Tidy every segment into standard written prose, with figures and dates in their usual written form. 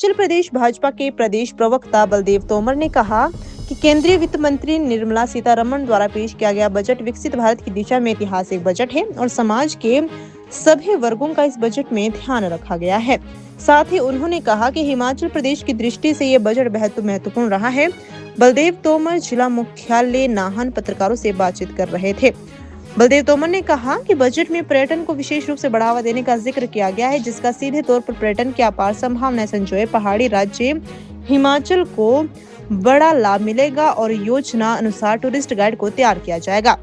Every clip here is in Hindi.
हिमाचल प्रदेश भाजपा के प्रदेश प्रवक्ता बलदेव तोमर ने कहा कि केंद्रीय वित्त मंत्री निर्मला सीतारमण द्वारा पेश किया गया बजट विकसित भारत की दिशा में ऐतिहासिक बजट है और समाज के सभी वर्गों का इस बजट में ध्यान रखा गया है। साथ ही उन्होंने कहा कि हिमाचल प्रदेश की दृष्टि से ये बजट बेहद महत्वपूर्ण रहा है। बलदेव तोमर जिला मुख्यालय नाहन पत्रकारों से बातचीत कर रहे थे। बलदेव तोमर ने कहा कि बजट में पर्यटन को विशेष रूप से बढ़ावा देने का जिक्र किया गया है, जिसका सीधे तौर पर पर्यटन की अपार संभावनाएं संजोए पहाड़ी राज्य हिमाचल को बड़ा लाभ मिलेगा और योजना अनुसार टूरिस्ट गाइड को तैयार किया जाएगा।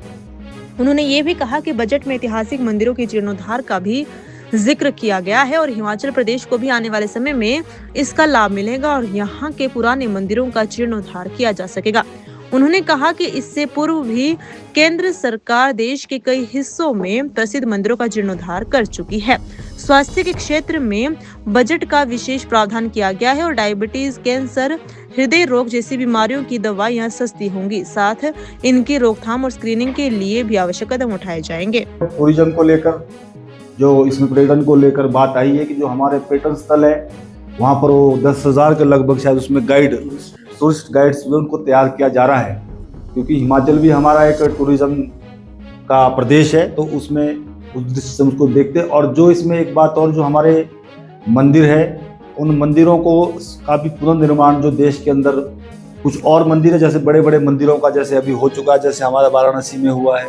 उन्होंने ये भी कहा कि बजट में ऐतिहासिक मंदिरों के जीर्णोद्धार का भी जिक्र किया गया है और हिमाचल प्रदेश को भी आने वाले समय में इसका लाभ मिलेगा और यहाँ के पुराने मंदिरों का जीर्णोद्धार किया जा सकेगा। उन्होंने कहा कि इससे पूर्व भी केंद्र सरकार देश के कई हिस्सों में प्रसिद्ध मंदिरों का जीर्णोद्धार कर चुकी है। स्वास्थ्य के क्षेत्र में बजट का विशेष प्रावधान किया गया है और डायबिटीज, कैंसर, हृदय रोग जैसी बीमारियों की दवाइयां सस्ती होंगी। साथ इनकी रोकथाम और स्क्रीनिंग के लिए भी आवश्यक कदम उठाए जाएंगे। टूरिज्म को लेकर जो इसमें पर्यटन को लेकर बात आई है कि जो हमारे पर्यटन स्थल है वहाँ पर वो 10,000 के लगभग शायद उसमें टूरिस्ट गाइड्स भी उनको तैयार किया जा रहा है, क्योंकि हिमाचल भी हमारा एक टूरिज्म का प्रदेश है, तो उसमें उस दृष्टि से उसको देखते। और जो इसमें एक बात और, जो हमारे मंदिर है उन मंदिरों को का भी पुनर्निर्माण, जो देश के अंदर कुछ और मंदिर है जैसे बड़े बड़े मंदिरों का जैसे अभी हो चुका है, जैसे हमारा वाराणसी में हुआ है,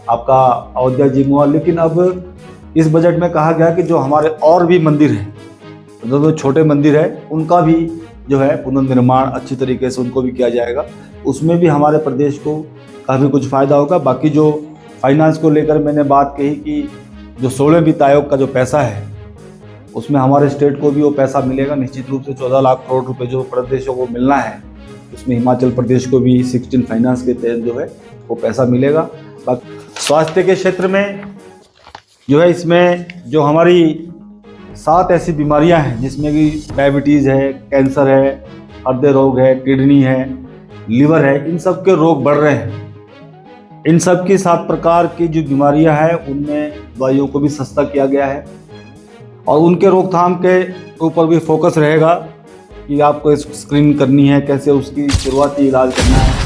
आपका अयोध्या जी में हुआ, लेकिन अब इस बजट में कहा गया कि जो हमारे और भी मंदिर हैं, जो छोटे मंदिर है उनका भी जो है पुनर्निर्माण अच्छी तरीके से उनको भी किया जाएगा। उसमें भी हमारे प्रदेश को काफ़ी कुछ फ़ायदा होगा। बाकी जो फाइनेंस को लेकर मैंने बात कही कि जो 16वें वित्त आयोग का जो पैसा है उसमें हमारे स्टेट को भी वो पैसा मिलेगा। निश्चित रूप से 14 लाख करोड़ रुपए जो प्रदेशों को मिलना है, उसमें हिमाचल प्रदेश को भी 16 फाइनेंस के तहत जो है वो पैसा मिलेगा। बाकी स्वास्थ्य के क्षेत्र में जो है, इसमें जो हमारी 7 ऐसी बीमारियां हैं जिसमें कि डायबिटीज़ है, कैंसर है, हृदय रोग है, किडनी है, लीवर है, इन सब के रोग बढ़ रहे हैं। इन सब की 7 प्रकार की जो बीमारियां हैं उनमें दवाइयों को भी सस्ता किया गया है और उनके रोकथाम के ऊपर भी फोकस रहेगा कि आपको स्क्रीनिंग करनी है, कैसे उसकी शुरुआती इलाज करना है।